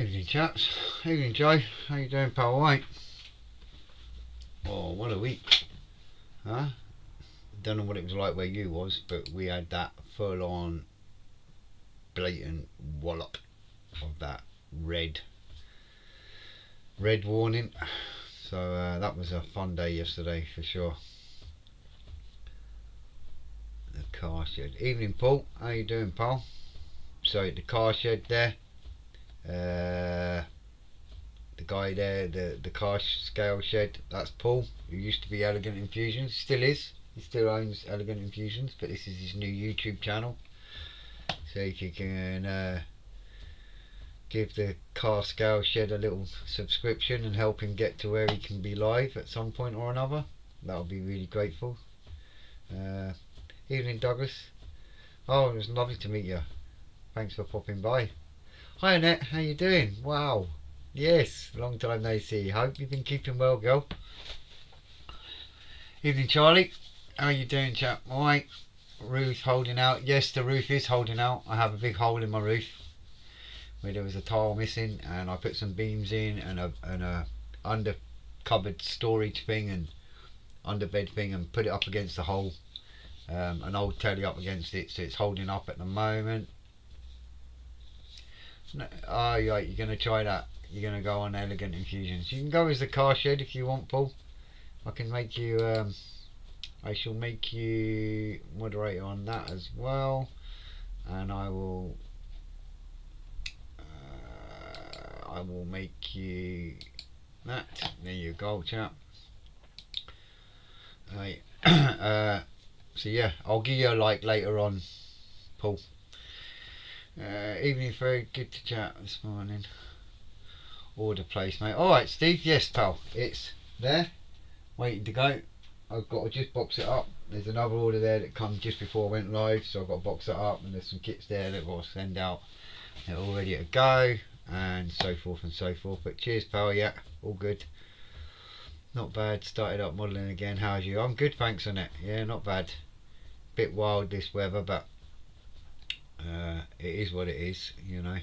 Evening chaps, evening Joe, how you doing pal, alright? Oh, what a week, huh? Don't know what it was like where you was, but we had that full on blatant wallop of that red warning, so that was a fun day yesterday for sure. The car shed, evening Paul, how you doing pal? So the car shed there, the guy there, the car scale shed, that's Paul, who used to be Elegant Infusions, still is, he still owns Elegant Infusions, but this is his new YouTube channel, so if you can give the car scale shed a little subscription and help him get to where he can be live at some point or another, that would be really grateful. Evening Douglas, oh it was lovely to meet you, thanks for popping by. Hi Annette, how you doing? Wow, yes, long time no see. Hope you've been keeping well, girl. Evening Charlie, how you doing chap? Alright, roof holding out. Yes, the roof is holding out. I have a big hole in my roof where there was a tile missing, and I put some beams in and a under cupboard storage thing and under bed thing, and put it up against the hole, an old telly up against it, so it's holding up at the moment. No, oh yeah, you're going to try that. You're going to go on Elegant Infusions. You can go as the car shed if you want, Paul. I can make you, I shall make you moderator on that as well. And I will make you that. There you go, chap. Right. So yeah, I'll give you a like later on, Paul. Evening, very good to chat this morning. Order place, mate. Alright Steve, yes pal, it's there, waiting to go. I've got to just box it up. There's another order there that comes just before I went live, so I've got to box it up, and there's some kits there that I've got to send out. They're all ready to go, and so forth and so forth. But cheers pal, yeah, all good. Not bad, started up modelling again. How's you? I'm good, thanks on it. Yeah, not bad. Bit wild this weather, but it is what it is, you know.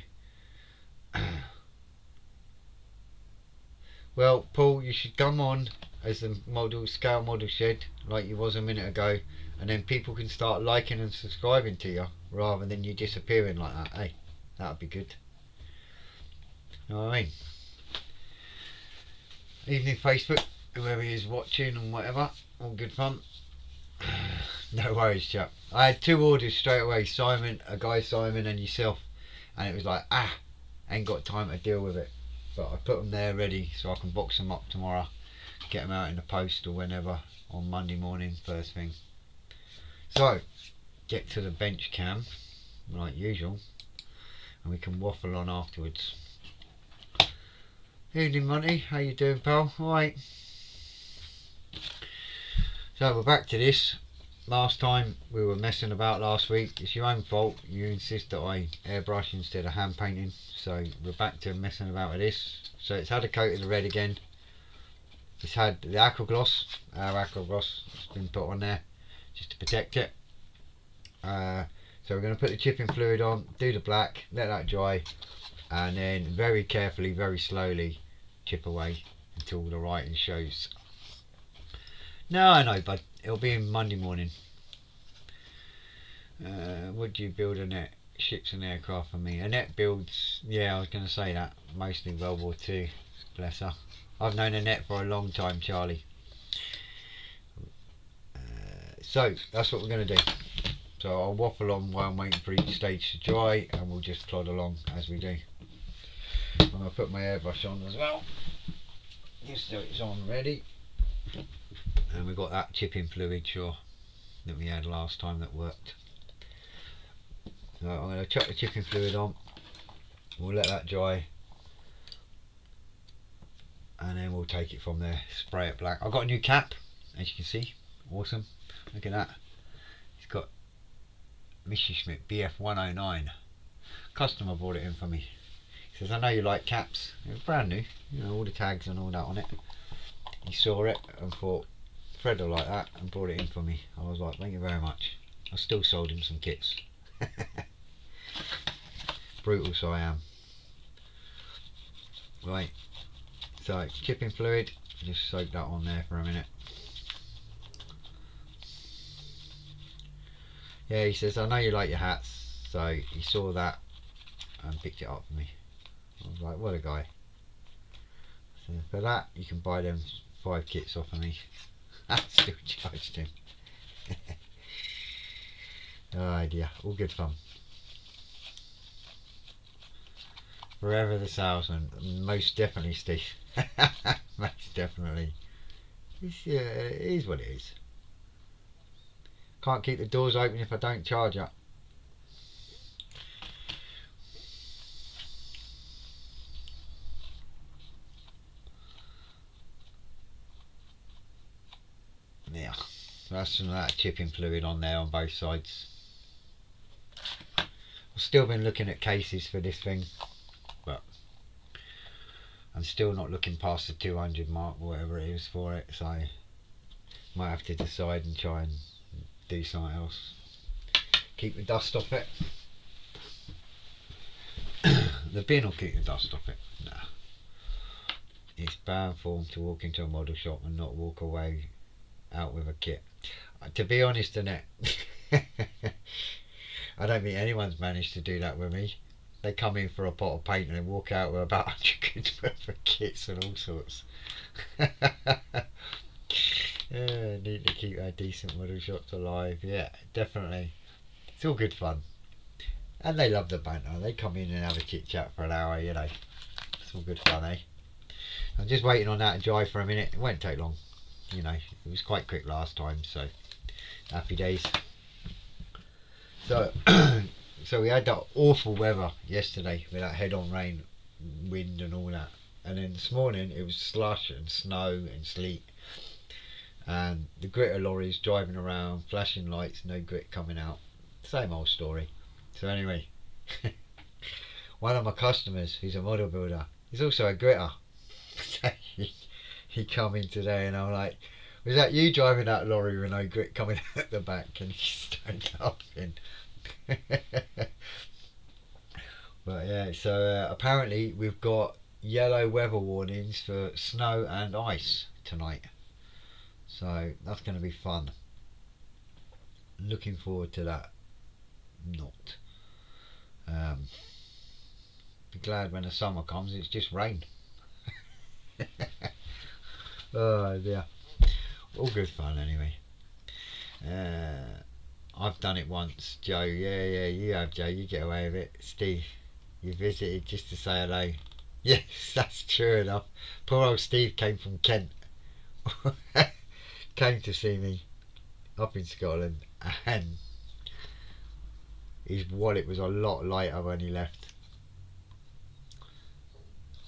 Well, Paul, you should come on as the scale model shed like you was a minute ago, and then people can start liking and subscribing to you rather than you disappearing like that. Hey, that would be good. You know what I mean? Evening Facebook, whoever is watching and whatever, all good fun. No worries chap. I had 2 orders straight away, Simon, a guy Simon and yourself, and it was like, ain't got time to deal with it, but I put them there ready so I can box them up tomorrow, get them out in the post or whenever on Monday morning first thing. So get to the bench cam like usual, and we can waffle on afterwards. Evening Monty, how you doing pal? Alright, so we're back to this. Last time we were messing about last week. It's your own fault, you insist that I airbrush instead of hand painting, so we're back to messing about with this. So it's had a coat of the red again, it's had the aqua gloss, our aqua gloss has been put on there just to protect it. So we're going to put the chipping fluid on, do the black, let that dry, and then very carefully, very slowly chip away until the writing shows. No, I know bud, it'll be in Monday morning. Would you build a net? Ships and aircraft for me. Annette builds, yeah I was going to say that, mostly World War II, bless her. I've known Annette for a long time, Charlie. So that's what we're going to do. So I'll waffle on while I'm waiting for each stage to dry, and we'll just plod along as we do. I'm going to put my airbrush on as well, just so it's on ready. And we've got that chipping fluid, sure, that we had last time that worked. So I'm going to chuck the chipping fluid on, we'll let that dry, and then we'll take it from there, spray it black. I've got a new cap, as you can see, awesome, look at that. It's got Mr. Schmidt BF109, customer brought it in for me. He says, I know you like caps, it was brand new, you know, all the tags and all that on it. He saw it and thought, Fred will like that, and brought it in for me. I was like, thank you very much. I still sold him some kits. Brutal, so I am. Right, so chipping fluid, just soak that on there for a minute. Yeah, he says, I know you like your hats, so he saw that and picked it up for me. I was like, what a guy. So for that, you can buy them 5 kits off of me. I still charged him. Oh dear, all good fun. Forever the salesman, most definitely Steve. Most definitely. It is what it is. Can't keep the doors open if I don't charge it. Yeah, that's some of that chipping fluid on there on both sides. I've still been looking at cases for this thing, but I'm still not looking past the 200 mark or whatever it is for it, so might have to decide and try and do something else. Keep the dust off it. The bin will keep the dust off it. Nah. It's bad form to walk into a model shop and not walk away out with a kit. To be honest, Annette, I don't think anyone's managed to do that with me. They come in for a pot of paint and walk out with about 100 quid worth of kits and all sorts. Yeah, need to keep our decent model shops alive. Yeah, definitely. It's all good fun. And they love the banter. They come in and have a chit chat for an hour, you know. It's all good fun, eh? I'm just waiting on that to dry for a minute. It won't take long. You know, it was quite quick last time, so happy days. So, so we had that awful weather yesterday with that head-on rain, wind and all that. And then this morning it was slush and snow and sleet. And the gritter lorries driving around, flashing lights, no grit coming out. Same old story. So anyway, one of my customers, who's a model builder, he's also a gritter. He come in today and I'm like, was that you driving that lorry with no grit coming out at the back? And he started laughing. But yeah, so apparently we've got yellow weather warnings for snow and ice tonight. So that's going to be fun. Looking forward to that. Not. Be glad when the summer comes, it's just rain. Oh dear. All good fun anyway. I've done it once, Joe. Yeah, you have, Joe. You get away with it. Steve, you visited just to say hello. Yes, that's true enough. Poor old Steve came from Kent. Came to see me up in Scotland, and his wallet was a lot lighter when he left.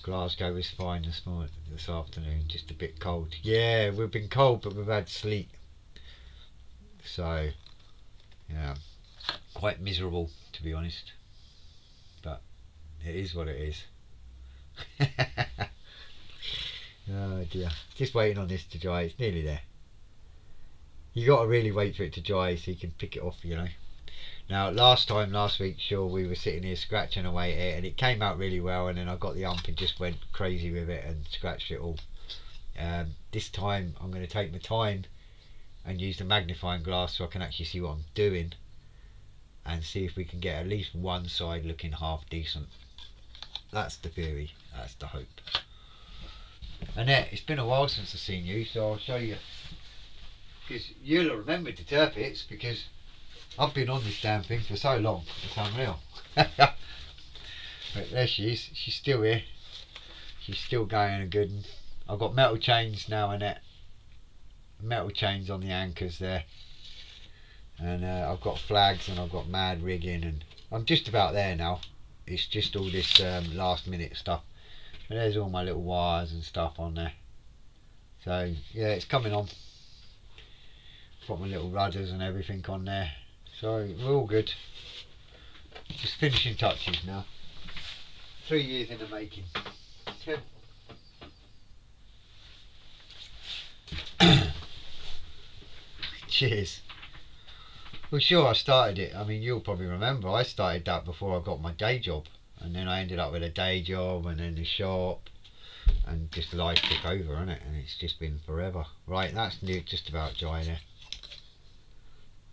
Glasgow was fine this afternoon, just a bit cold. Yeah, we've been cold, but we've had sleet. So, yeah, quite miserable to be honest. But it is what it is. Oh dear. Just waiting on this to dry. It's nearly there. You got to really wait for it to dry so you can pick it off, you know. Now last week, sure, we were sitting here scratching away at it and it came out really well, and then I got the ump and just went crazy with it and scratched it all. This time I'm going to take my time and use the magnifying glass so I can actually see what I'm doing and see if we can get at least one side looking half decent. That's the theory, that's the hope. Annette, it's been a while since I've seen you, so I'll show you, because you'll remember the turpits, because I've been on this damn thing for so long, it's unreal. But there she is, she's still here, she's still going and good. I've got metal chains now, Annette, metal chains on the anchors there, and I've got flags and I've got mad rigging, and I'm just about there now. It's just all this last minute stuff. And there's all my little wires and stuff on there. So yeah, it's coming on. Got my little rudders and everything on there. So we're all good. Just finishing touches now. 3 years in the making. Cheers. Well, sure, I started it. I mean, you'll probably remember I started that before I got my day job, and then I ended up with a day job and then the shop, and just life took over, isn't it? And it's just been forever. Right, that's near, just about dry there.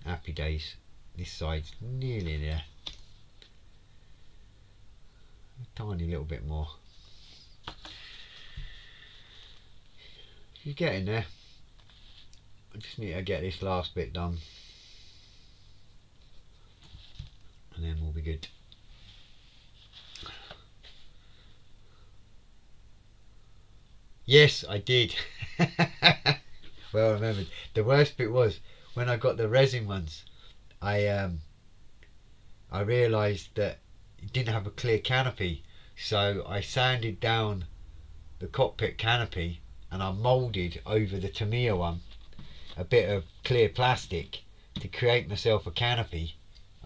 Happy days. This side's nearly there. A tiny little bit more. You're getting there. I just need to get this last bit done, and then we'll be good. Yes, I did. Well remembered. The worst bit was when I got the resin ones. I realised that it didn't have a clear canopy, so I sanded down the cockpit canopy and I moulded over the Tamiya one a bit of clear plastic to create myself a canopy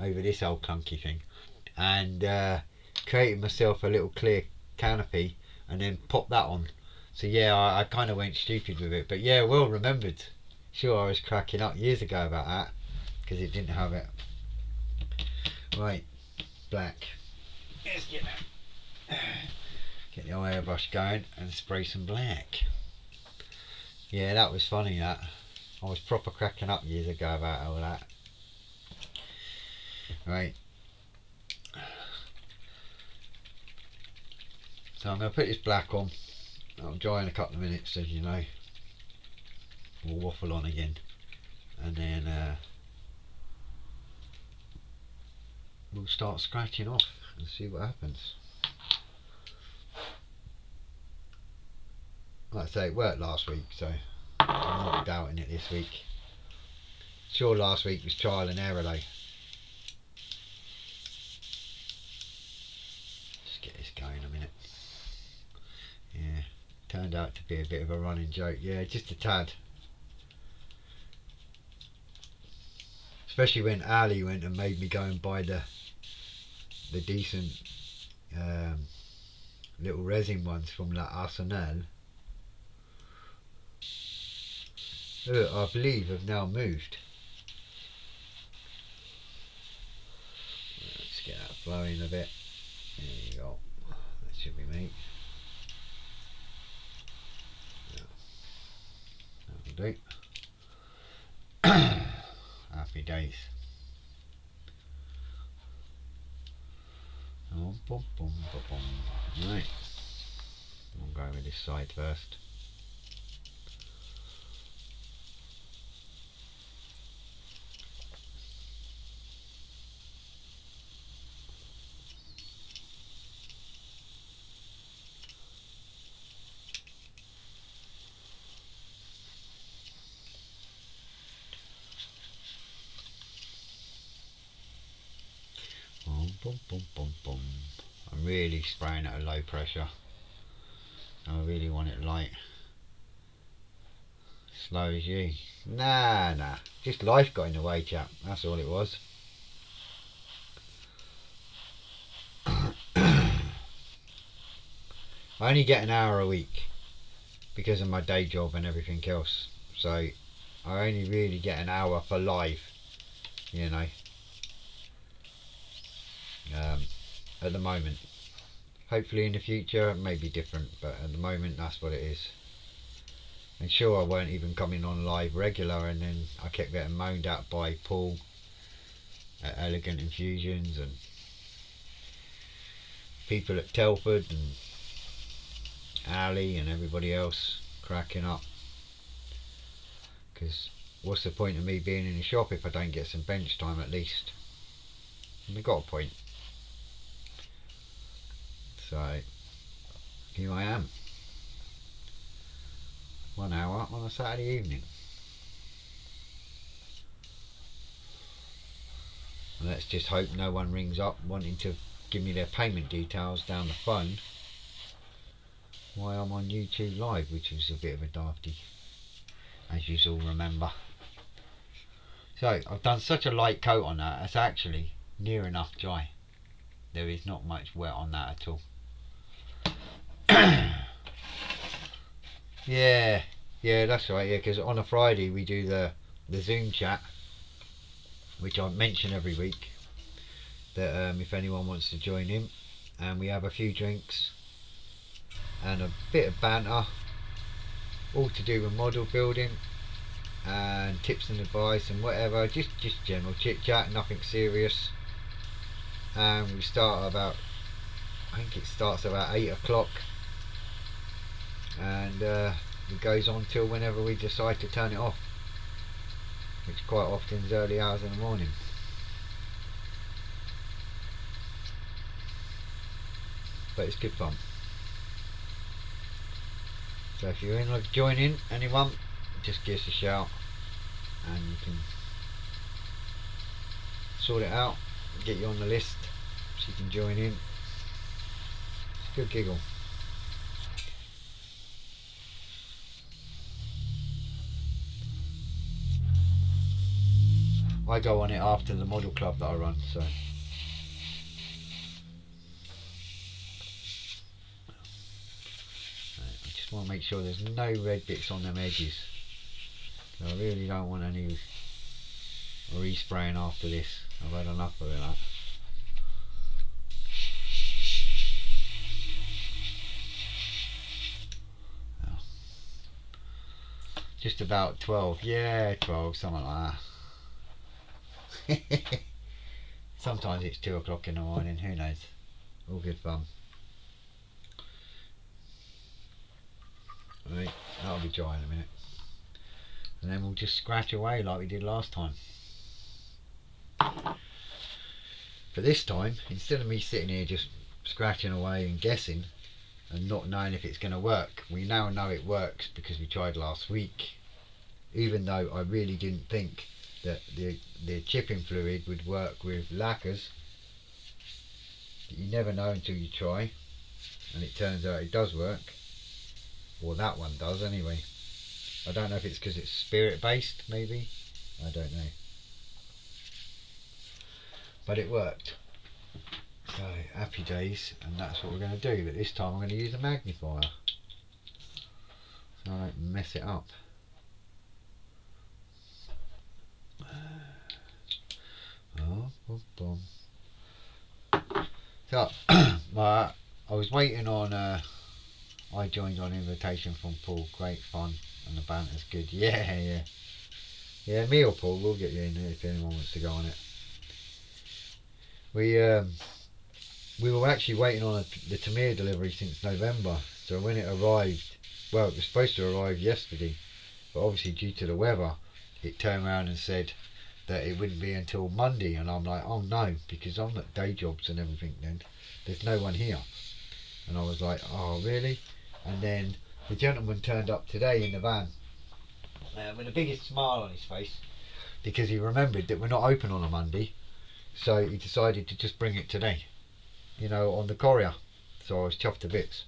over this old clunky thing, and created myself a little clear canopy and then popped that on. So yeah, I kind of went stupid with it, but yeah, well remembered. Sure, I was cracking up years ago about that because it didn't have it. Right, black. Let's get the airbrush going and spray some black. Yeah, that was funny, that. I was proper cracking up years ago about all that. Right. So I'm going to put this black on. I'll dry in a couple of minutes, as you know. We'll waffle on again. And then we'll start scratching off and see what happens. Like I say, it worked last week, so I'm not doubting it this week. Sure, last week was trial and error though. Just get this going a minute. Yeah, turned out to be a bit of a running joke. Yeah, just a tad. Especially when Ali went and made me go and buy the decent little resin ones from La Arsenal. I believe have now moved. Let's get that flowing a bit. There you go. That should be me. That'll do. Happy days. Oh, boom, boom, boom, boom. Right. I'm going with this side first. Boom, boom, boom, boom. I'm really spraying at a low pressure. I really want it light. Slow as you. Nah. Just life got in the way, chap. That's all it was. I only get an hour a week because of my day job and everything else. So I only really get an hour for live, you know. At the moment. Hopefully in the future it may be different, but at the moment that's what it is. And sure, I weren't even coming on live regular, and then I kept getting moaned at by Paul at Elegant Infusions and people at Telford and Ali and everybody else cracking up, because what's the point of me being in the shop if I don't get some bench time at least? And we got a point. So here I am, 1 hour on a Saturday evening. And let's just hope no one rings up wanting to give me their payment details down the phone while I'm on YouTube Live, which was a bit of a dafty, as you all remember. So I've done such a light coat on that, it's actually near enough dry. There is not much wet on that at all. Yeah, that's right. Yeah, because on a Friday we do the Zoom chat, which I mention every week, that if anyone wants to join in, and we have a few drinks, and a bit of banter, all to do with model building and tips and advice and whatever, just general chit chat, nothing serious. And we start about, I think it starts about 8 o'clock, and it goes on till whenever we decide to turn it off, which quite often is early hours in the morning. But it's good fun. So if you're in, like, join in, anyone, just give us a shout and you can sort it out, get you on the list so you can join in. It's a good giggle. I go on it after the model club that I run, so I just want to make sure there's no red bits on them edges. I really don't want any respraying after this. I've had enough of it. Just about 12, yeah, 12, something like that. Sometimes it's 2 o'clock in the morning, who knows. All good fun. Right, that'll be dry in a minute. And then we'll just scratch away like we did last time. But this time, instead of me sitting here just scratching away and guessing and not knowing if it's going to work, we now know it works because we tried last week. Even though I really didn't think that the chipping fluid would work with lacquers. But you never know until you try, and it turns out it does work. Or that one does anyway. I don't know if it's because it's spirit based, maybe. I don't know. But it worked. So happy days, and that's what we're going to do. But this time I'm going to use a magnifier so I don't mess it up. So I was waiting on I joined on invitation from Paul. Great fun and the banter's good. Yeah, me or Paul, we'll get you in there if anyone wants to go on it. We were actually waiting on the Tamir delivery since November, so when it arrived, well, it was supposed to arrive yesterday, but obviously due to the weather it turned around and said that it wouldn't be until Monday, and I'm like, oh no, because I'm at day jobs and everything then, there's no one here. And I was like, oh really? And then the gentleman turned up today in the van with the biggest smile on his face, because he remembered that we're not open on a Monday, so he decided to just bring it today, you know, on the courier. So I was chuffed to bits.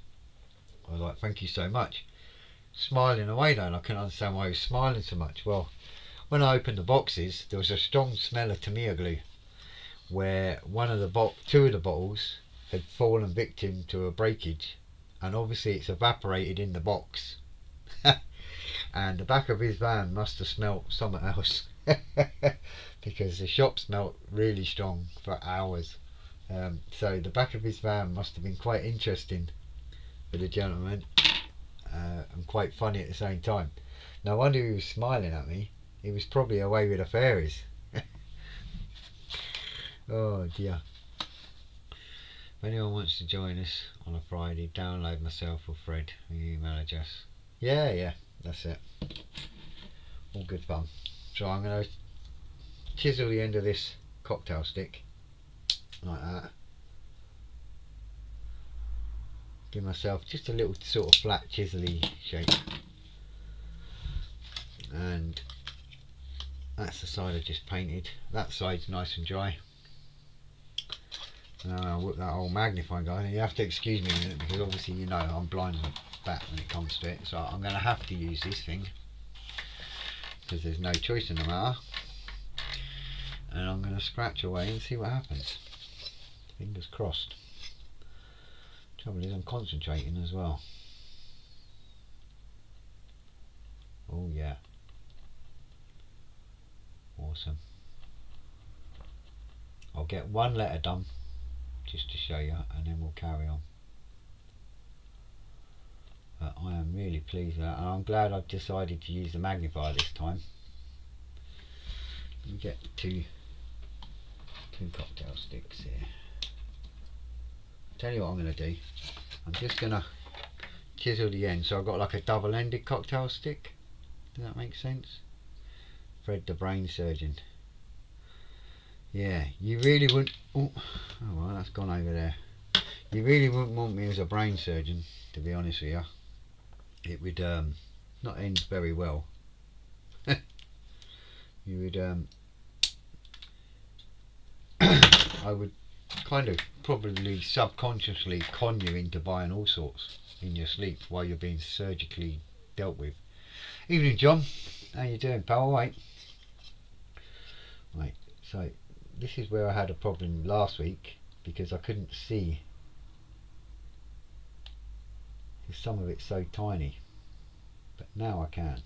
I was like, thank you so much. Smiling away though, and I couldn't understand why he was smiling so much. Well, when I opened the boxes, there was a strong smell of Tamiya glue, where two of the bottles had fallen victim to a breakage, and obviously it's evaporated in the box. And the back of his van must have smelt something else, because the shop smelt really strong for hours. So the back of his van must have been quite interesting for the gentleman, and quite funny at the same time. No wonder he was smiling at me. He was probably away with the fairies. Oh dear. If anyone wants to join us on a Friday, download myself or Fred, the email address. Yeah, that's it. All good fun. So I'm going to chisel the end of this cocktail stick like that. Give myself just a little sort of flat chisely shape. And that's the side I just painted. That side's nice and dry. Now I'll whip that old magnifying guy. You have to excuse me a minute, because obviously you know I'm blind and bat when it comes to it. So I'm going to have to use this thing, because there's no choice in the matter. And I'm going to scratch away and see what happens. Fingers crossed. Trouble is I'm concentrating as well. Oh yeah. Awesome. I'll get one letter done just to show you, and then we'll carry on. But I am really pleased with that, and I'm glad I've decided to use the magnifier this time. Let me get two cocktail sticks here. Tell you what I'm going to do. I'm just going to chisel the end, so I've got like a double-ended cocktail stick. Does that make sense? Fred the brain surgeon. Yeah, you really wouldn't. Oh well, that's gone over there. You really wouldn't want me as a brain surgeon, to be honest with you. It would not end very well. You would I would kind of probably subconsciously con you into buying all sorts in your sleep while you're being surgically dealt with. Evening, John. How you doing, pal? All right. Right. So this is where I had a problem last week because I couldn't see. Because some of it's so tiny, but now I can.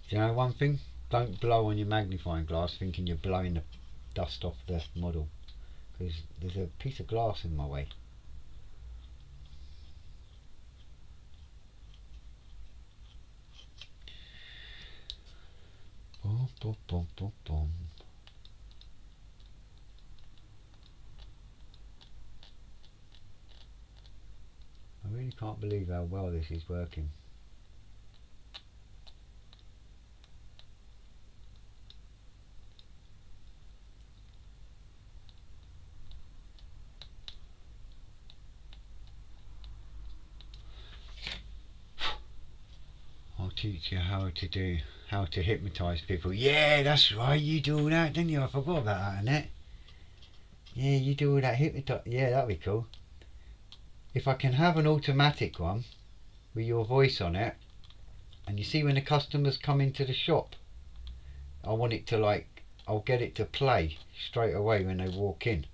Do you know one thing? Don't blow on your magnifying glass thinking you're blowing the dust off the model, because there's a piece of glass in my way. Boom, boom, boom, boom, boom. I really can't believe how well this is working. I'll teach you how to hypnotise people. Yeah, that's right, you do all that, didn't you? I forgot about that, Annette. Yeah, you do all that hypnotise. Yeah, that'd be cool. If I can have an automatic one with your voice on it, and you see when the customers come into the shop, I want it to I'll get it to play straight away when they walk in.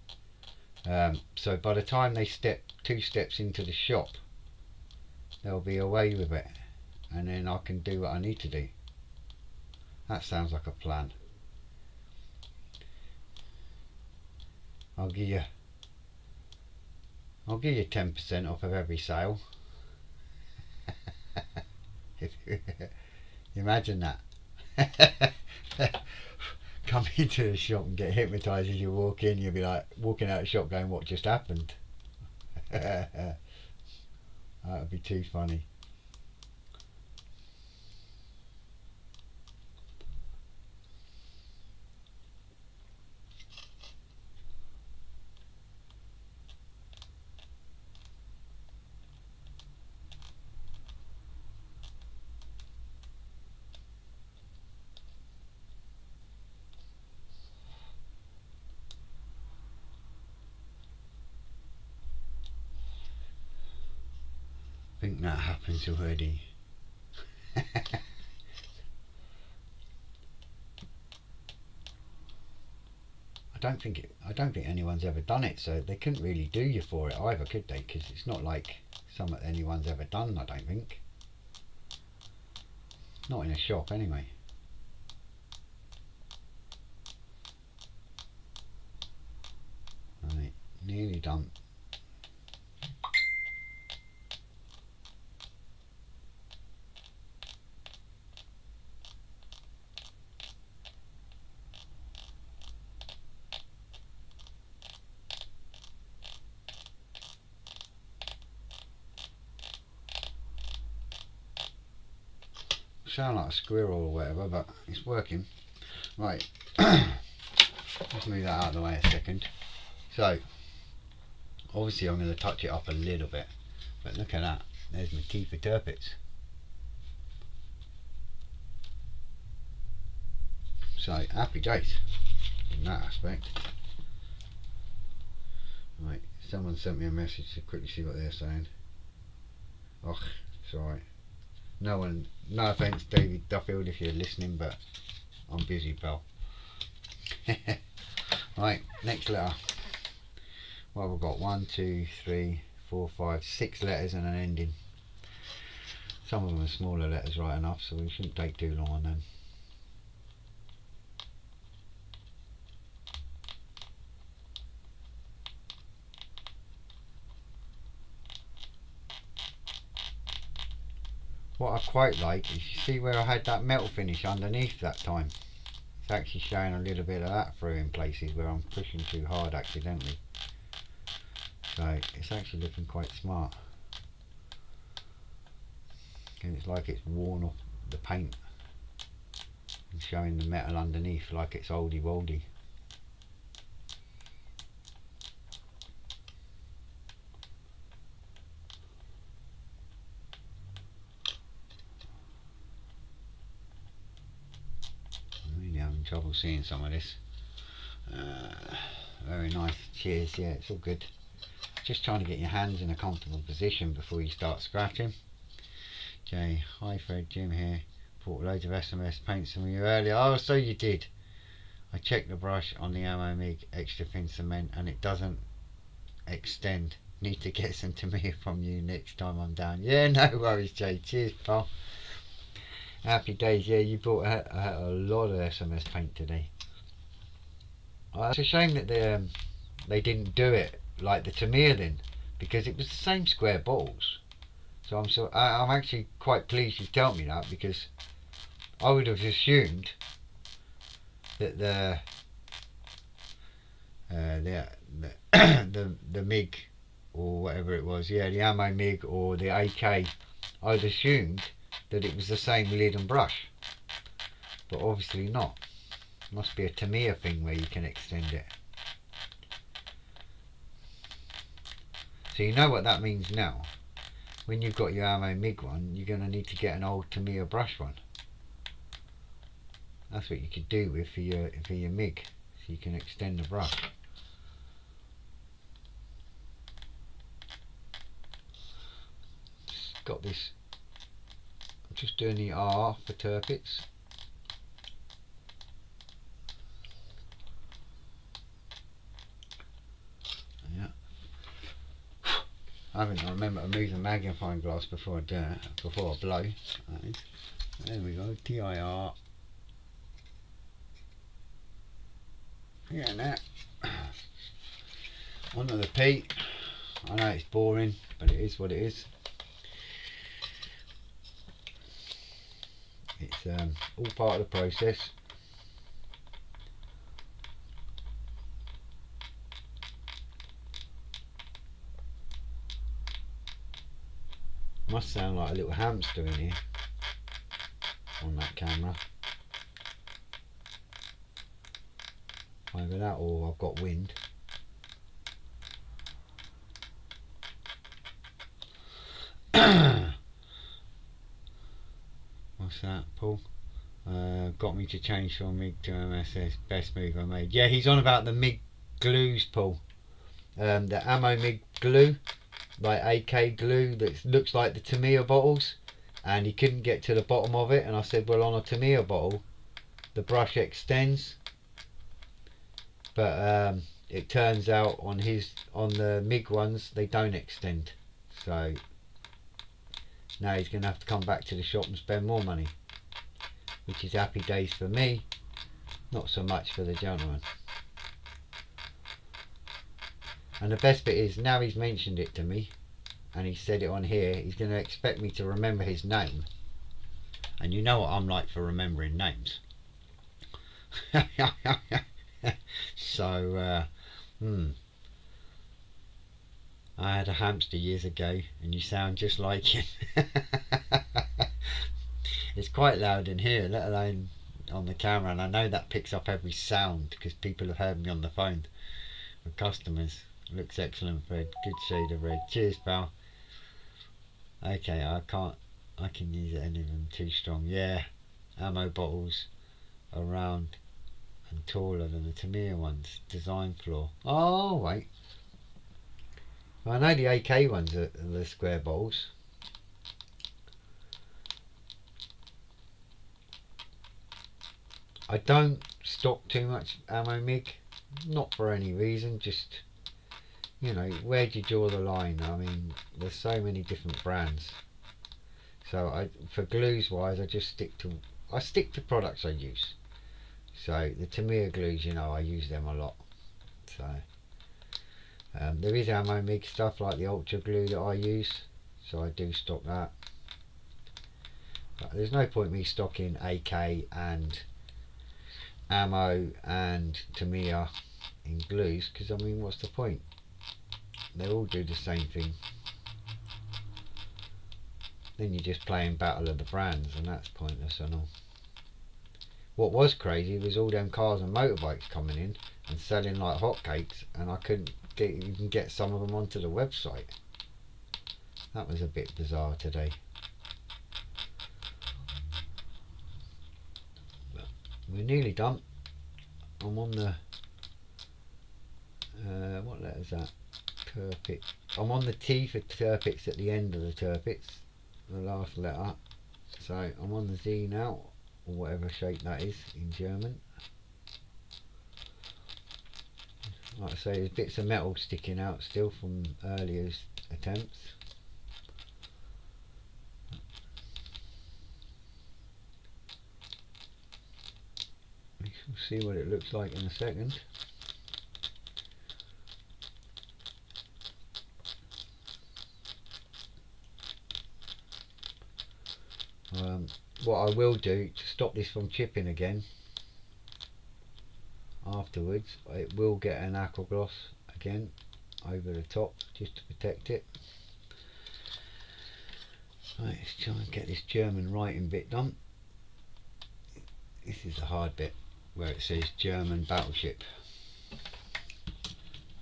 So by the time they step 2 steps into the shop, they'll be away with it, and then I can do what I need to do. That sounds like a plan. I'll give you 10% off of every sale. Imagine that. Come into the shop and get hypnotised as you walk in. You'll be like walking out of the shop going, what just happened? That would be too funny. I think that happens already. I don't think anyone's ever done it, so they couldn't really do you for it either, could they? Because it's not like something anyone's ever done, I don't think. Not in a shop anyway. Right, nearly done. Sound like a squirrel or whatever, but it's working. Right, let's move that out of the way a second. So obviously I'm going to touch it up a little bit, but look at that, there's my Kefir Turpits. So happy days in that aspect. Right, someone sent me a message to quickly see what they're saying. Oh, it's alright. No offence David Duffield if you're listening, but I'm busy, pal. Right, next letter. Well, we've got 1, 2, 3, 4, 5, 6 letters and an ending. Some of them are smaller letters right enough, so we shouldn't take too long on them. What I quite like is, you see where I had that metal finish underneath that time? It's actually showing a little bit of that through in places where I'm pushing too hard accidentally. So it's actually looking quite smart. And it's like it's worn off the paint and showing the metal underneath like it's oldie woldy. I'm really having trouble seeing some of this. Very nice. Cheers. Yeah, it's all good. Just trying to get your hands in a comfortable position before you start scratching. Jay, hi Fred, Jim here. Bought loads of SMS paints from you earlier. Oh, so you did. I checked the brush on the Ammo MIG extra thin cement and it doesn't extend. Need to get some Tamiya from you next time I'm down. Yeah, no worries, Jay. Cheers, pal. Happy days. Yeah, you bought a lot of SMS paint today. It's a shame that they didn't do it like the Tamiya then, because it was the same square balls. So I'm actually quite pleased you told me that, because I would have assumed that the MIG or whatever it was, yeah, the Ammo MIG or the AK, I'd assumed that it was the same lid and brush, but obviously not. Must be a Tamiya thing where you can extend it. So you know what that means now. When you've got your Ammo MIG one, you're going to need to get an old Tamiya brush one. That's what you could do with for your MIG, so you can extend the brush. Got this. I'm just doing the R for Turpits. Yeah. I haven't remember to move the magnifying glass before I do it, before I blow. There we go, TIR. Yeah, now onto the P. I know it's boring, but it is what it is. It's all part of the process. Must sound like a little hamster in here on that camera. Either that or I've got wind. What's that, Paul? Got me to change from MIG to MSS. Best move I made. Yeah, he's on about the MIG glues, Paul. The Ammo MIG glue, like AK glue that looks like the Tamiya bottles, and he couldn't get to the bottom of it, and I said, well, on a Tamiya bottle the brush extends, but it turns out on the MIG ones they don't extend. So now he's going to have to come back to the shop and spend more money, which is happy days for me, not so much for the gentleman. And the best bit is, now he's mentioned it to me and he said it on here, he's going to expect me to remember his name, and you know what I'm like for remembering names. So I had a hamster years ago and you sound just like him. It's quite loud in here, let alone on the camera, and I know that picks up every sound because people have heard me on the phone with customers. Looks excellent, Fred. Good shade of red. Cheers, pal. Okay, I can use any of them too strong. Yeah, ammo bottles are round and taller than the Tamiya ones. Design flaw. Oh, wait. Well, I know the AK ones are the square bottles. I don't stock too much ammo MIG, not for any reason, just, you know, where do you draw the line? I mean, there's so many different brands. So for glues wise, I stick to products I use. So the Tamiya glues, you know, I use them a lot. So there is ammo MIG stuff like the ultra glue that I use, so I do stock that. there's no point me stocking AK and ammo and Tamiya in glues, because I mean, what's the point? They all do the same thing. Then you're just playing battle of the brands, and that's pointless and all. What was crazy was all them cars and motorbikes coming in and selling like hotcakes, and I couldn't even get some of them onto the website. That was a bit bizarre today. But we're nearly done. I'm on the what letter is that? Turpit. I'm on the T for Turpits at the end of the Turpits, the last letter. So I'm on the Z now, or whatever shape that is in German. Like I say, there's bits of metal sticking out still from earlier attempts. We'll see what it looks like in a second. What I will do to stop this from chipping again afterwards, it will get an aqua gloss again over the top just to protect it. Right, let's try and get this German writing bit done. This is the hard bit where it says German battleship. If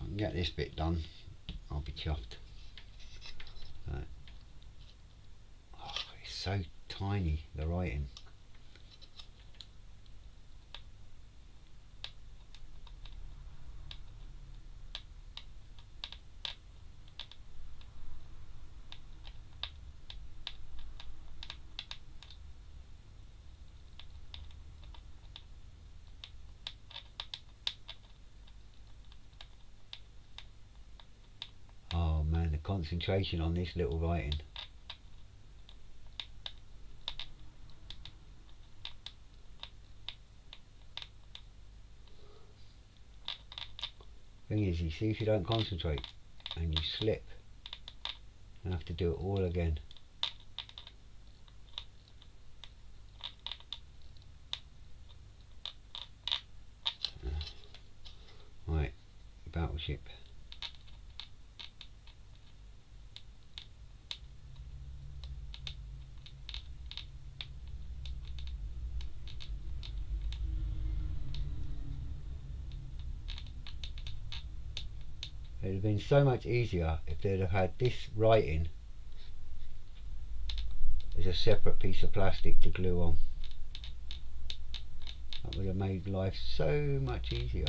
I can get this bit done, I'll be chuffed. Right. Oh, it's so tiny, the writing. Oh man, the concentration on this little writing. Thing is, you see, if you don't concentrate and you slip, you have to do it all again. Right, battleship. It would have been so much easier if they'd have had this writing as a separate piece of plastic to glue on. That would have made life so much easier.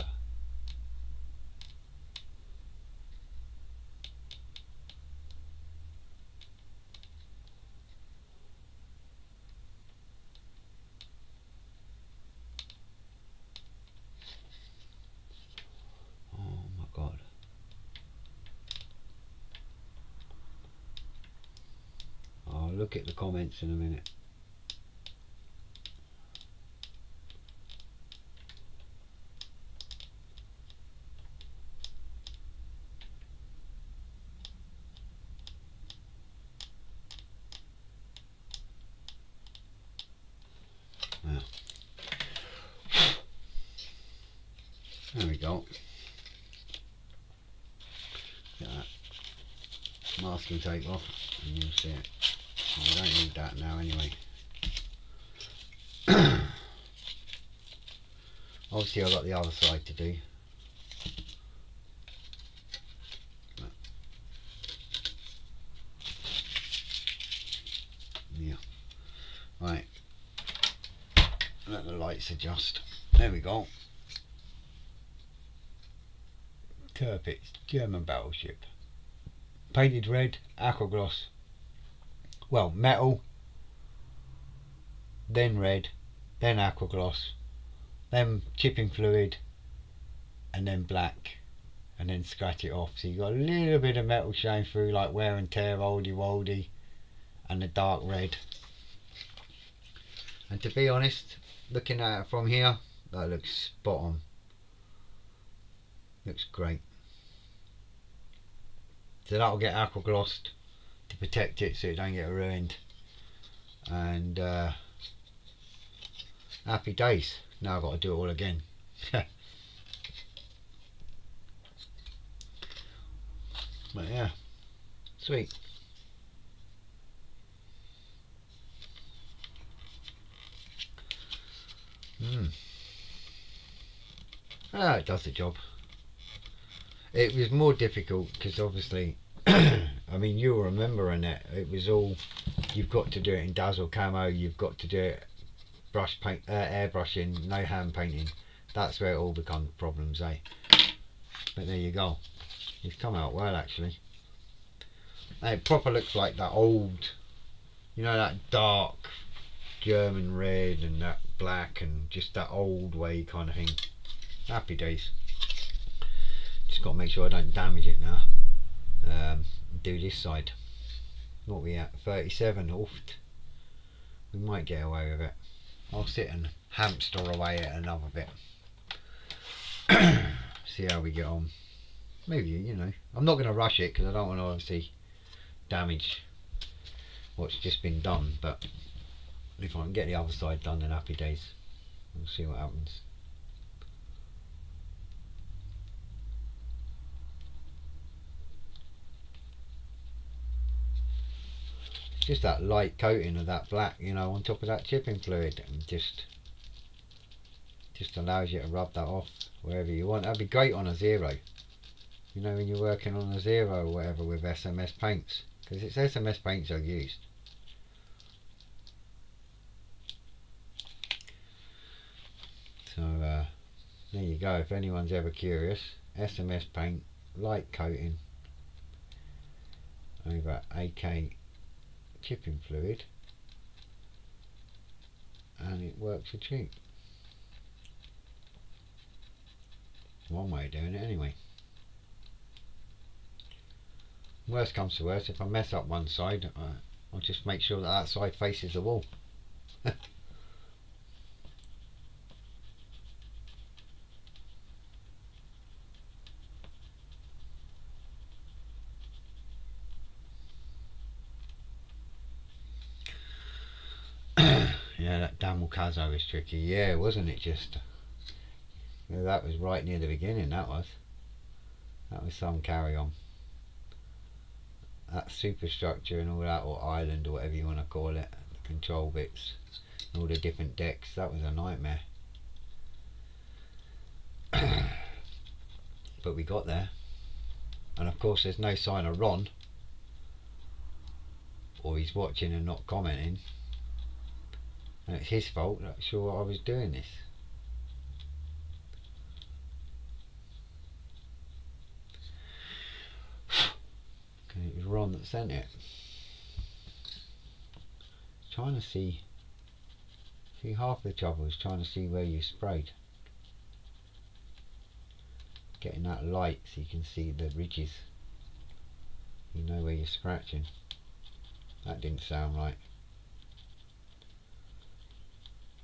Oh my god. I'll look at the comments in a minute. Now, there we go. Get that masking tape off and you'll see it. I don't need that now anyway. Obviously I've got the other side to do. Yeah. Right. Let the lights adjust. There we go. Turpitz, German battleship. Painted red, aqua gloss. Well, metal, then red, then aqua gloss, then chipping fluid, and then black, and then scratch it off. So you got a little bit of metal showing through, like wear and tear, oldie woldy, and the dark red. And to be honest, looking at it from here, that looks spot on. Looks great. So that'll get aqua glossed to protect it so it don't get ruined. and happy days. Now I've got to do it all again. But yeah, sweet. Ah, it does the job. It was more difficult because obviously, I mean, you'll remember, Annette, it was all, you've got to do it in dazzle camo, you've got to do it brush paint, airbrushing, no hand painting. That's where it all becomes problems, eh? But there you go. It's come out well, actually. And it proper looks like that old, you know, that dark German red and that black and just that old way kind of thing. Happy days. Just got to make sure I don't damage it now. Do this side. What are we at? 37. Oof. We might get away with it. I'll sit and hamster away at another bit. See how we get on. Maybe, you know, I'm not going to rush it because I don't want to obviously damage what's just been done, but if I can get the other side done, then happy days. We'll see what happens. Just that light coating of that black, you know, on top of that chipping fluid, and just allows you to rub that off wherever you want. That'd be great on a zero, you know, when you're working on a zero or whatever with SMS paints, because it's SMS paints I've used. So there you go, if anyone's ever curious, SMS paint, light coating over AK chipping fluid, and it works for cheap. One way of doing it anyway. Worst comes to worst, if I mess up one side, I'll just make sure that that side faces the wall. Yeah, that Damelkazo was tricky. Yeah, wasn't it? Just, yeah, that was right near the beginning. That was some carry on. That superstructure and all that, or island, or whatever you want to call it, the control bits, and all the different decks. That was a nightmare. But we got there, and of course, there's no sign of Ron, or he's watching and not commenting. And it's his fault. Not sure I was doing this. It was Ron that sent it. Trying to see half the trouble is trying to see where you sprayed. Getting that light so you can see the ridges. You know where you're scratching. That didn't sound right.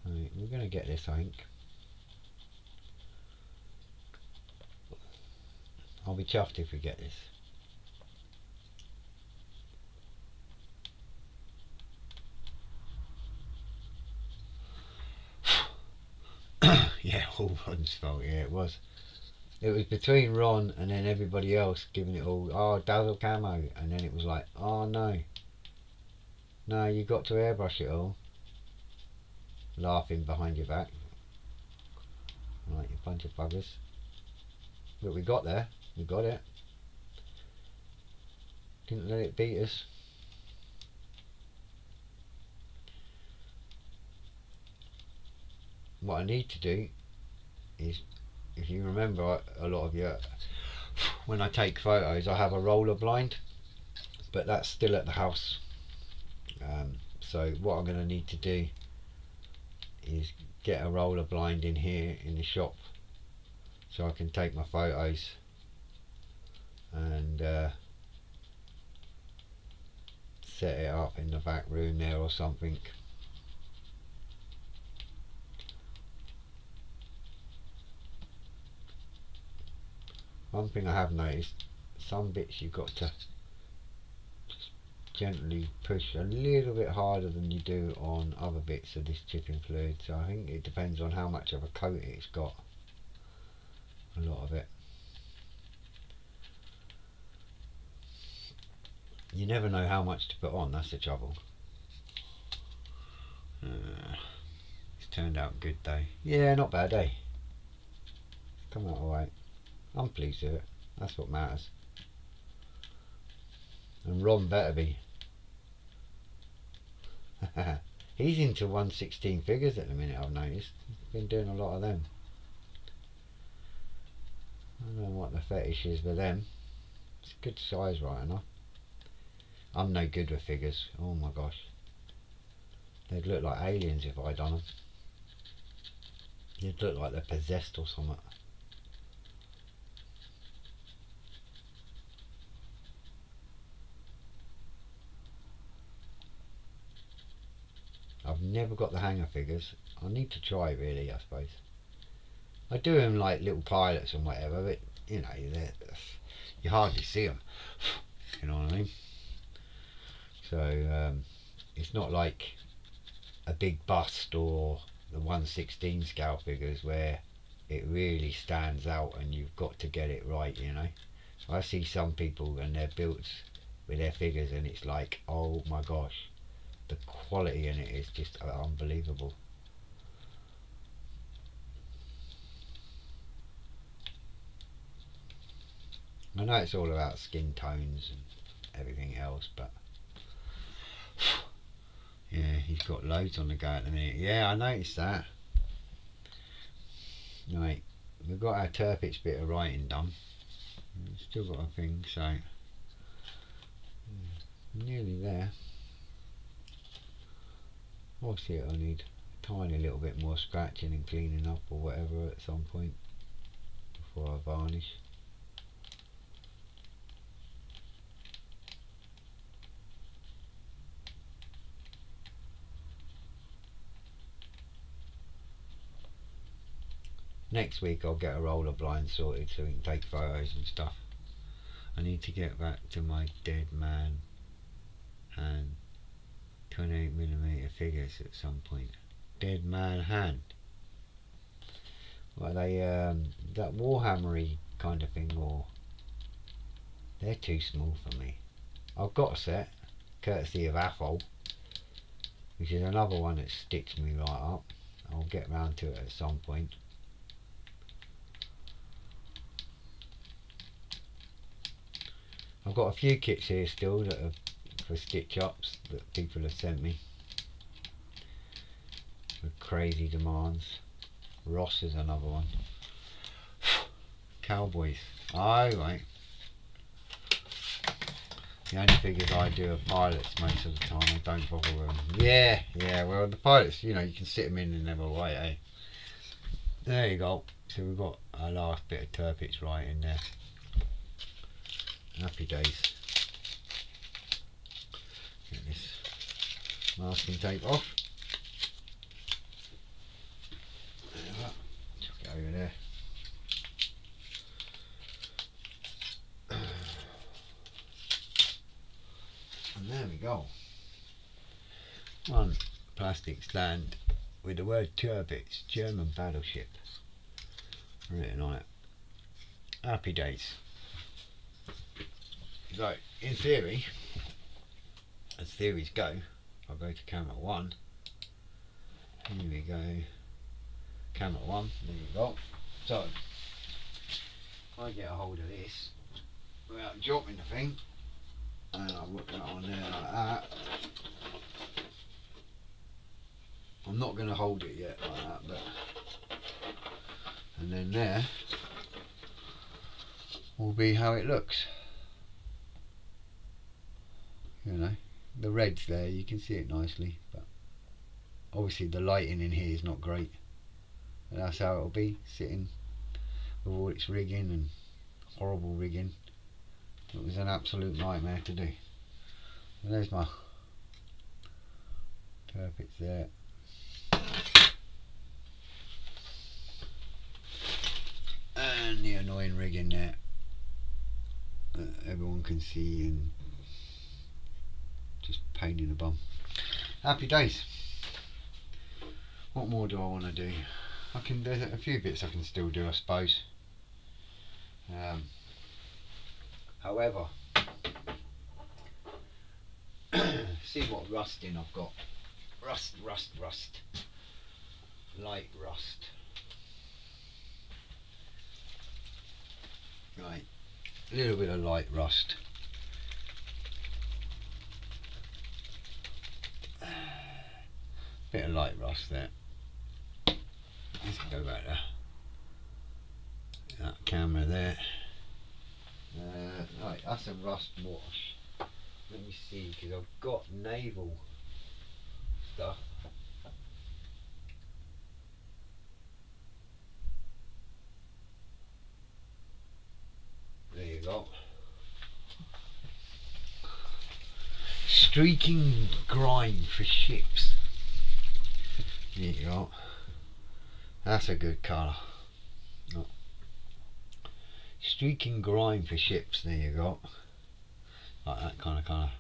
Right, we're going to get this, I think. I'll be chuffed if we get this. Yeah, all Ron's fault. Yeah, it was. It was between Ron and then everybody else giving it all, oh, dazzle camo, and then it was like, oh no, you got to airbrush it all. Laughing behind your back. Right, you bunch of buggers. But we got there. We got it. Didn't let it beat us. What I need to do is, if you remember, a lot of you, when I take photos I have a roller blind, but that's still at the house. So what I'm going to need to do is get a roller blind in here in the shop so I can take my photos and set it up in the back room there or something. One thing I have noticed, some bits you've got to just gently push a little bit harder than you do on other bits of this chipping fluid, so I think it depends on how much of a coat it's got, a lot of it. You never know how much to put on, that's the trouble. It's turned out good though. Yeah, not bad, eh? Come out alright. I'm pleased with it, that's what matters. And Ron better be. He's into 1/16 figures at the minute, I've noticed. He's been doing a lot of them. I don't know what the fetish is with them. It's a good size, right enough. I'm no good with figures. Oh my gosh. They'd look like aliens if I'd done them. They'd look like they're possessed or something. I've never got the hang of figures. I need to try really, I suppose. I do them like little pilots and whatever, but you know, you hardly see them. You know what I mean? So it's not like a big bust or the 1/16 scale figures where it really stands out and you've got to get it right, you know. I see some people and they're built with their figures and it's like, oh my gosh, the quality in it is just unbelievable. I know it's all about skin tones and everything else, but yeah, he's got loads on the go at the minute. Yeah, I noticed that. Right, we've got our Turpitz bit of writing done. We've still got a thing, so nearly there. Obviously it'll need a tiny little bit more scratching and cleaning up or whatever at some point before I varnish. Next week I'll get a roller blind sorted so we can take photos and stuff. I need to get back to my dead man and 28mm figures at some point. Dead man hand. Well, they that Warhammery kind of thing, or they're too small for me. I've got a set, courtesy of Athol, which is another one that stitched me right up. I'll get round to it at some point. I've got a few kits here still that are for stitch ups that people have sent me with crazy demands. Ross is another one. Cowboys. Oh right. The only figures I do are pilots most of the time. I don't bother with them. Yeah, yeah. Well, the pilots, you know, you can sit them in and they're all right, eh? There you go. So we've got our last bit of Turpitz right in there. Happy days. Get this masking tape off. Chuck it over there. And there we go. One plastic stand with the word Turpitz, German battleship, written on it. Happy days. So, in theory, as theories go, I'll go to camera 1. Here we go. Camera 1, there you go. So, if I get a hold of this without dropping the thing, and I'll put that on there like that. I'm not going to hold it yet like that, but. And then there will be how it looks. You know, the red's there, you can see it nicely, but obviously the lighting in here is not great. But that's how it'll be, sitting with all its rigging and horrible rigging. It was an absolute nightmare to do. And there's my Turpitz there. And the annoying rigging there that everyone can see and pain in the bum. Happy days. What more do I want to do? There's a few bits I can still do, I suppose. However, see what rusting I've got. Rust. Light rust. Right, a little bit of light rust. Bit of light rust there. Let's go back there. That camera there. Right, that's a rust wash. Let me see, because I've got naval stuff. There you go. Streaking grime for ships. There you go. That's a good colour. Oh. Streaking grime for ships. There you go. Like that kind of colour.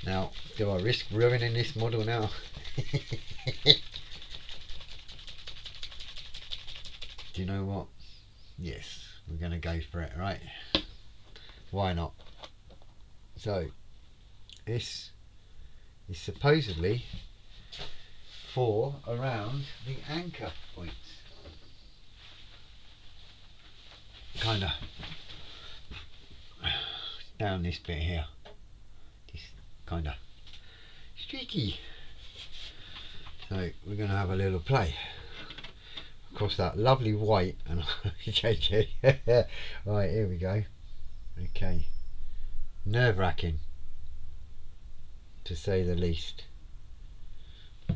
Now, do I risk ruining this model now? Do you know what? Yes, we're going to go for it, right? Why not? So, this is supposedly for around the anchor points. Kinda down this bit here. This kinda streaky. So we're gonna have a little play across that lovely white and right, here we go. Okay. Nerve-wracking, to say the least. I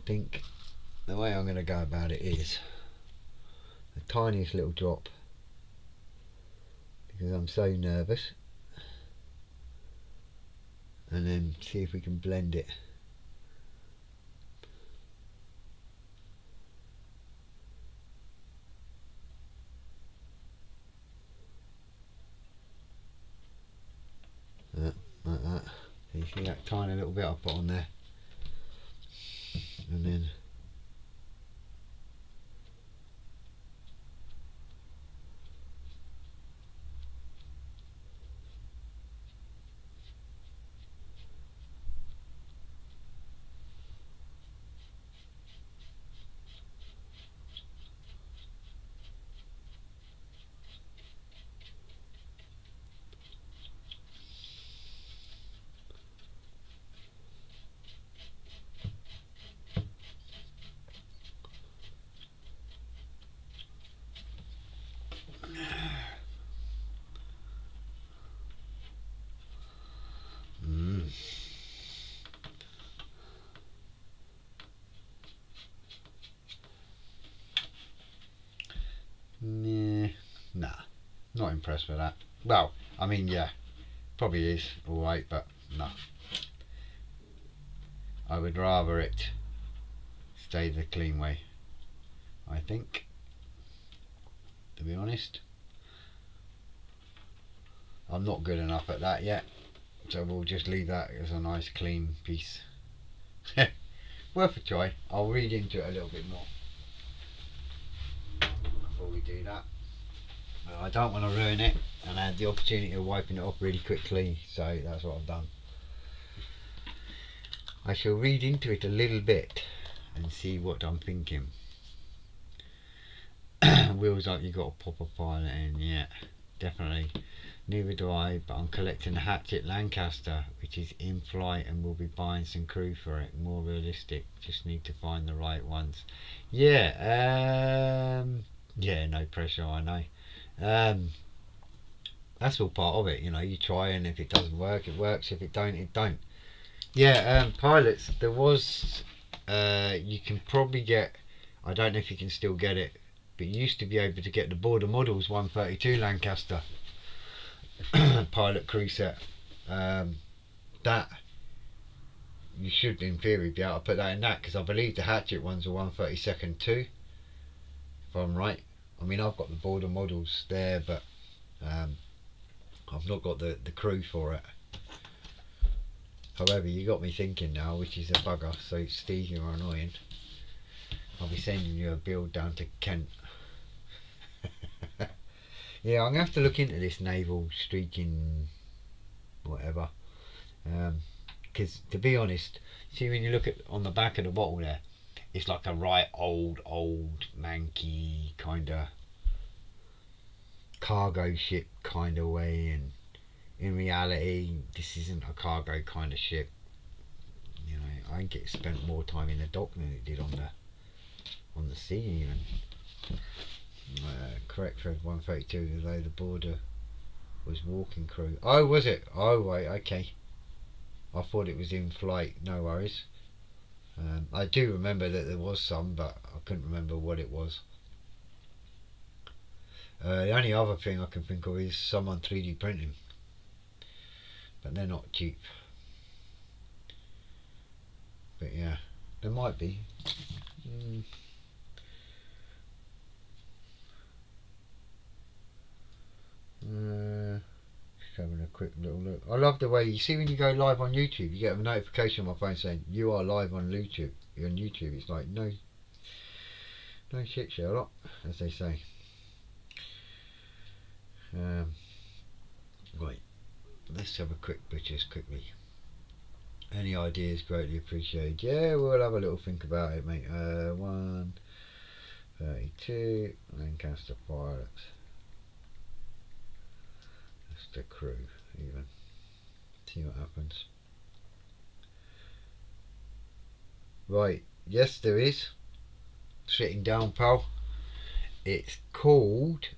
think the way I'm going to go about it is the tiniest little drop, because I'm so nervous, and then see if we can blend it. Like that. So you see that tiny little bit I put on there, and then nah, not impressed with that. Well, I mean, yeah, probably is alright, but no. I would rather it stay the clean way, I think, to be honest. I'm not good enough at that yet, so we'll just leave that as a nice clean piece. Worth a try. I'll read into it a little bit more before we do that. Well, I don't want to ruin it, and I had the opportunity of wiping it off really quickly, so that's what I've done. I shall read into it a little bit and see what I'm thinking. Wheels up, you got to pop a pilot in, yeah, definitely. Neither do I, but I'm collecting a Hatchet Lancaster, which is in flight, and we'll be buying some crew for it. More realistic, just need to find the right ones. Yeah, yeah, no pressure, I know. That's all part of it, you know. You try, and if it doesn't work, it works. If it don't, it don't. Yeah, pilots, there was, you can probably get, I don't know if you can still get it, but you used to be able to get the Border Models 132 Lancaster pilot crew set. That you should in theory be able to put that in that, because I believe the Hatchet ones are 132 too, if I'm right. I mean, I've got the border models there, but I've not got the crew for it. However, you got me thinking now, which is a bugger. So Steve, you're annoying. I'll be sending you a bill down to Kent. Yeah, I'm gonna have to look into this naval streaking, whatever. Because to be honest, see when you look at on the back of the bottle there, it's like a right old manky kind of cargo ship kind of way, and in reality, this isn't a cargo kind of ship. You know, I think it spent more time in the dock than it did on the sea even. Correct for 132, although the border was walking crew. Oh, was it? Oh, wait, okay. I thought it was in flight. No worries. I do remember that there was some, but I couldn't remember what it was. The only other thing I can think of is someone 3D printing, but they're not cheap. But yeah, there might be. Just having a quick little look. I love the way you see when you go live on YouTube, you get a notification on my phone saying you are live on YouTube. You're on YouTube. It's like no shit, Sherlock, as they say. Right, let's have a quick butchers quickly. Any ideas greatly appreciated. Yeah, we'll have a little think about it, mate. 132 Lancaster pilots. That's the crew, even. See what happens. Right, yes, there is. Sitting down, pal. It's called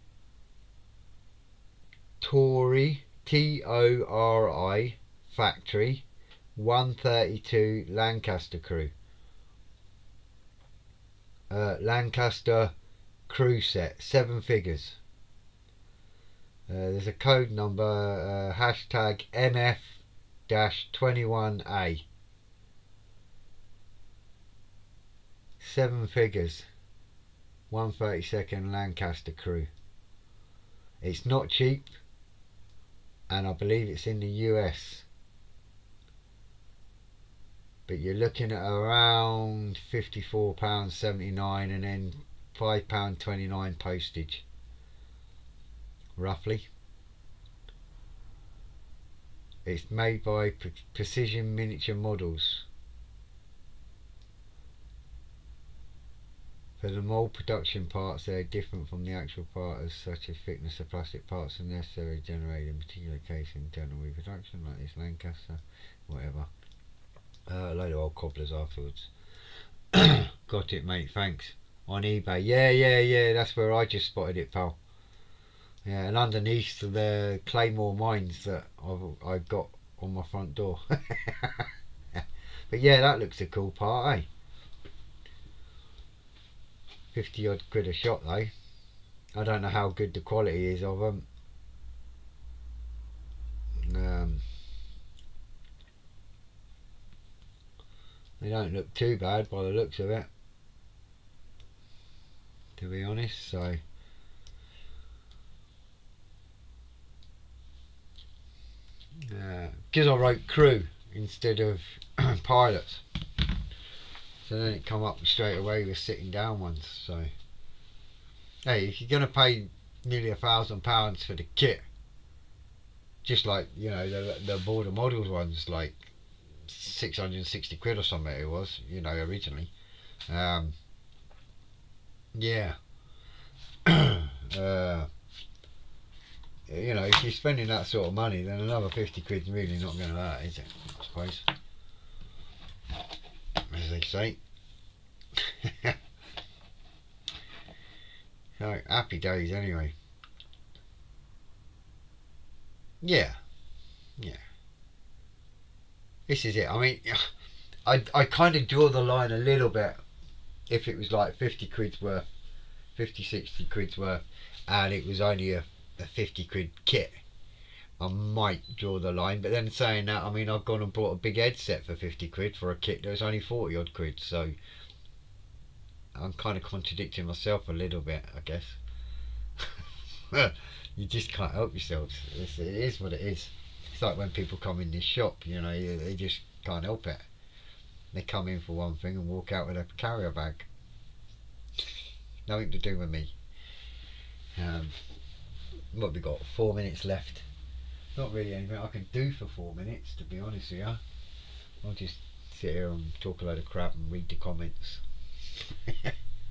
Tori, Tori Factory 132 Lancaster crew. Lancaster crew set, 7 figures. There's a code number, hashtag MF-21A. 7 figures. 132nd Lancaster crew. It's not cheap, and I believe it's in the US. But you're looking at around £54.79 and then £5.29 postage, roughly. It's made by Precision Miniature Models. For the mould production parts, they are different from the actual parts, such as thickness of plastic parts are necessary to generate in a particular case in internal reproduction, like this Lancaster, whatever. A load of old cobblers afterwards. Got it, mate, thanks. On eBay. Yeah, that's where I just spotted it, pal. Yeah, and underneath the Claymore mines that I've got on my front door. But yeah, that looks a cool part, eh? 50 odd quid a shot though. I don't know how good the quality is of them. They don't look too bad by the looks of it, to be honest. So because I wrote crew instead of pilots, so then it come up straight away with sitting down ones. So hey, if you're gonna pay nearly £1,000 for the kit, just like you know the border models ones, like 660 quid or something it was, you know, originally. Yeah. You know, if you're spending that sort of money, then another 50 quid's really not going to hurt, is it? I suppose, as they say. So happy days anyway. Yeah. This is it. I mean, I kind of draw the line a little bit if it was like 50 quid's worth, 50, 60 quid's worth, and it was only a 50 quid kit. I might draw the line, but then saying that, I mean, I've gone and bought a big headset for 50 quid for a kit that was only 40 odd quid, so I'm kind of contradicting myself a little bit, I guess. You just can't help yourselves. It is what it is. It's like when people come in this shop, you know, they just can't help it. They come in for one thing and walk out with a carrier bag. Nothing to do with me. What have we got? 4 minutes left. Not really anything I can do for 4 minutes, to be honest with you. I'll just sit here and talk a load of crap and read the comments.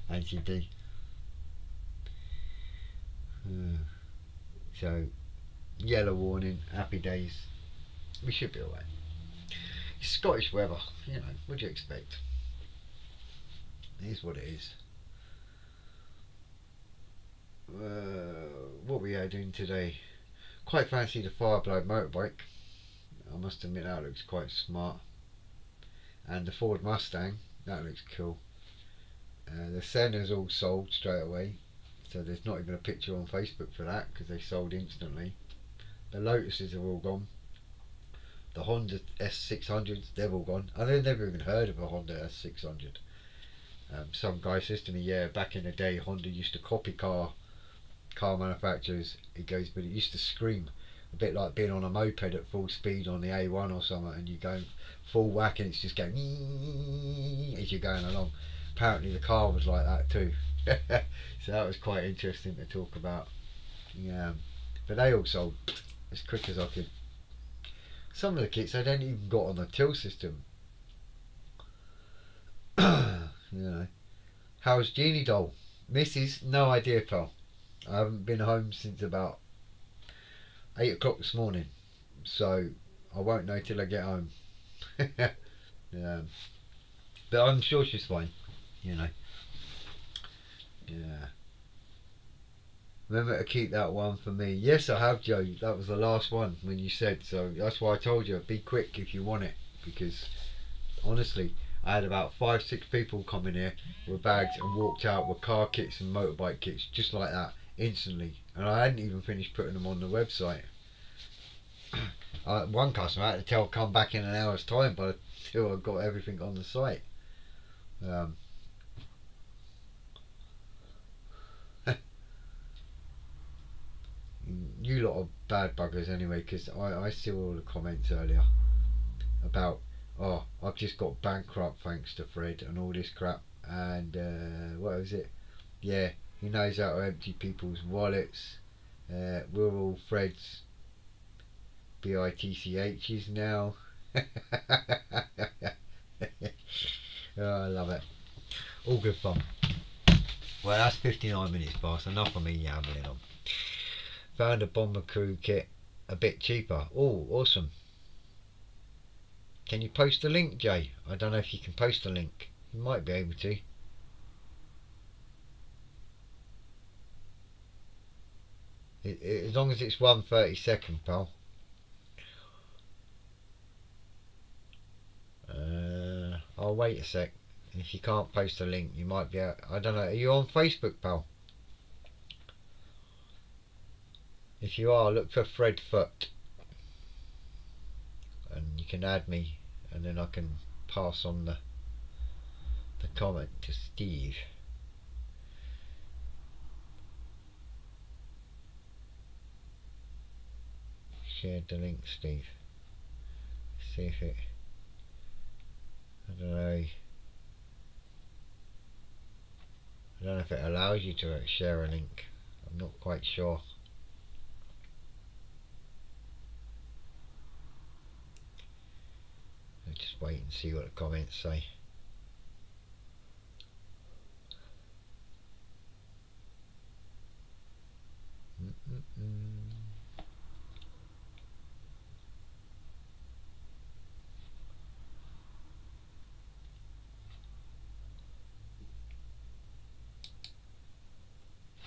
As you do. So, yellow warning, happy days. We should be alright. It's Scottish weather, you know, what do you expect? It is what it is. What we are doing today? Quite fancy the Fireblow motorbike. I must admit that looks quite smart. And the Ford Mustang, that looks cool. The Senna's all sold straight away, so there's not even a picture on Facebook for that because they sold instantly. The Lotuses are all gone. The Honda S600s, they've all gone. I've never even heard of a Honda S600. Some guy says to me, yeah, back in the day Honda used to copy car manufacturers. He goes, but it used to scream, a bit like being on a moped at full speed on the A1 or something, and you go full whack and it's just going as you're going along. Apparently the car was like that too. So that was quite interesting to talk about. Yeah, but they all sold as quick as I could. Some of the kits they don't even got on the till system. You know. How's Jeannie doll? Mrs. No idea, pal. I haven't been home since about 8 o'clock this morning, so I won't know till I get home. But I'm sure she's fine, you know. Yeah. Remember to keep that one for me. Yes, I have, Joe. That was the last one when you said, so that's why I told you, be quick if you want it, because honestly, I had about 5-6 people come in here with bags and walked out with car kits and motorbike kits just like that, instantly, and I hadn't even finished putting them on the website. One customer I had to tell come back in an hour's time, but until I got everything on the site. You lot are bad buggers anyway, because I saw all the comments earlier about, oh, I've just got bankrupt thanks to Fred and all this crap, and what was it? Yeah, he knows how to empty people's wallets. We're all Fred's bitchs now. Oh, I love it. All good fun. Well, that's 59 minutes past. Enough of me yammering on. Found a bomber crew kit a bit cheaper. Oh, awesome. Can you post a link, Jay? I don't know if you can post a link. You might be able to. As long as it's 1/32, pal. I'll wait a sec. If you can't post a link, you might be out. I don't know. Are you on Facebook, pal? If you are, look for Fred Foot, and you can add me, and then I can pass on the comment to Steve. Shared the link, Steve. See if it. I don't know. I don't know if it allows you to share a link. I'm not quite sure. I'll just wait and see what the comments say.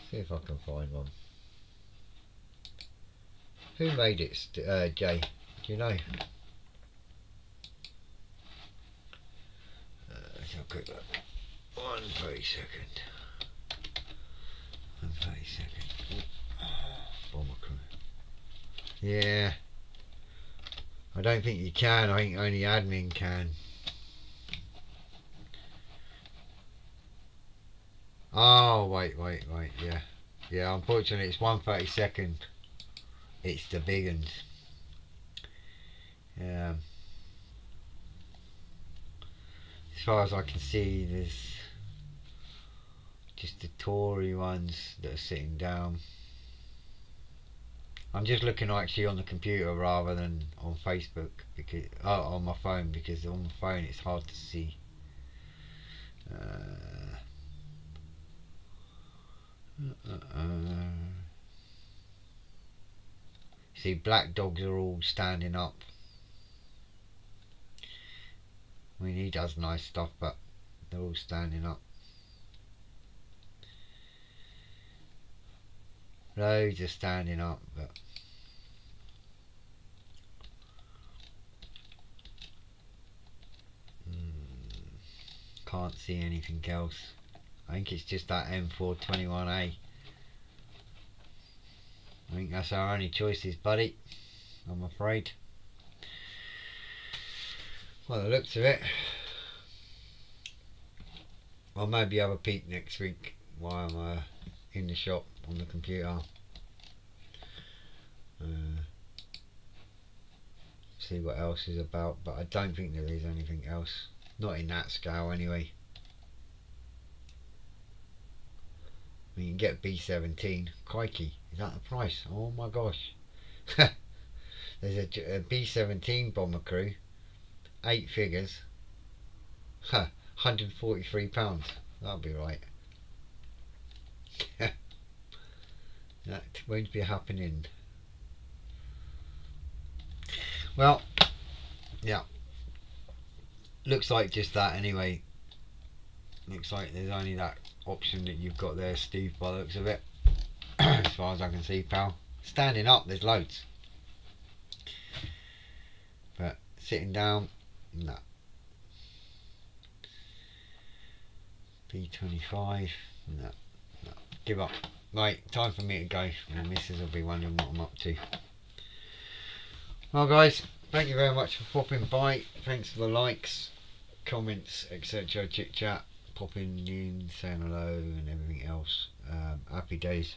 See if I can find one. Who made it, Jay? Do you know? Let's have a quick look. 1/32. 1/32. Bomber crew. Yeah. I don't think you can. I think only admin can. Oh, wait, yeah. Yeah, unfortunately it's 1/32. It's the big ones. As far as I can see, there's just the Tory ones that are sitting down. I'm just looking actually on the computer rather than on Facebook, because on my phone, because on the phone it's hard to see. See, black dogs are all standing up. I mean, he does nice stuff, but they're all standing up. Loads are standing up, but can't see anything else. I think it's just that M421A. I think that's our only choices, buddy, I'm afraid. Well, the looks of it, I'll maybe have a peek next week while I'm in the shop on the computer. See what else is about, but I don't think there is anything else. Not in that scale anyway. I mean, you can get B17. Crikey, is that the price? Oh my gosh. There's a B17 bomber crew, 8 figures, £143. That'll be right. That won't be happening. Well, yeah, looks like just that anyway. Looks like there's only that option that you've got there, Steve, by the looks of it. As far as I can see, pal. Standing up, there's loads, but sitting down, no. B25, no. Give up. Right, time for me to go. My missus will be wondering what I'm up to. Well guys, thank you very much for popping by. Thanks for the likes, comments, etc, chit chat, popping in, saying hello and everything else. Happy days.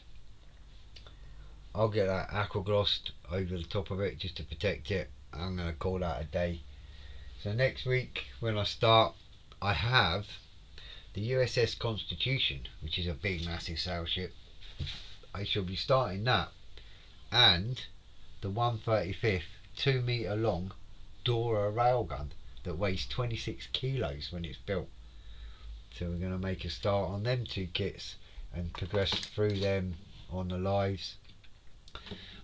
I'll get that aqua glossed over the top of it just to protect it. I'm going to call that a day. So next week when I start, I have the USS Constitution, which is a big massive sail ship. I shall be starting that, and the 135th 2-metre long Dora railgun that weighs 26 kilos when it's built. So we're going to make a start on them 2 kits and progress through them on the lives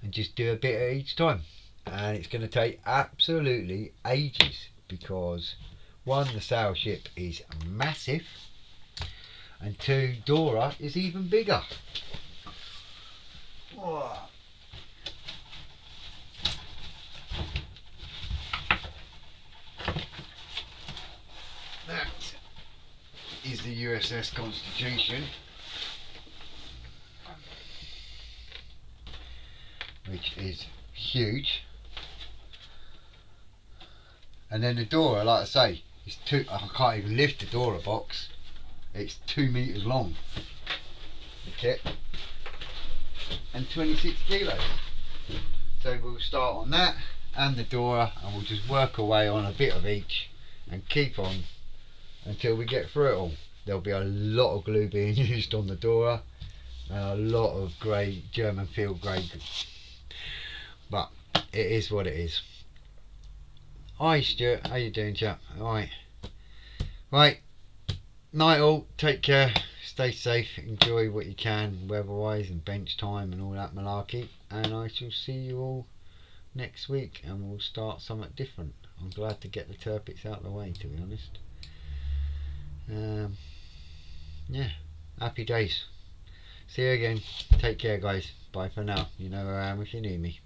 and just do a bit at each time. And it's going to take absolutely ages because 1, the sail ship is massive, and 2, Dora is even bigger. Whoa. That is the USS Constitution, which is huge. And then the Dora, like I say, is 2. I can't even lift the Dora box. It's 2 meters long, the kit, and 26 kilos. So we'll start on that and the Dora, and we'll just work away on a bit of each and keep on until we get through it all. There'll be a lot of glue being used on the Dora and a lot of grey, German field grey, but it is what it is. Hi Stuart, how you doing, chap? Alright. Right, night all, take care, stay safe, enjoy what you can weather-wise and bench time and all that malarkey, and I shall see you all next week and we'll start something different. I'm glad to get the turpits out of the way, to be honest. Yeah, happy days. See you again. Take care guys. Bye for now. You know where I am if you need me.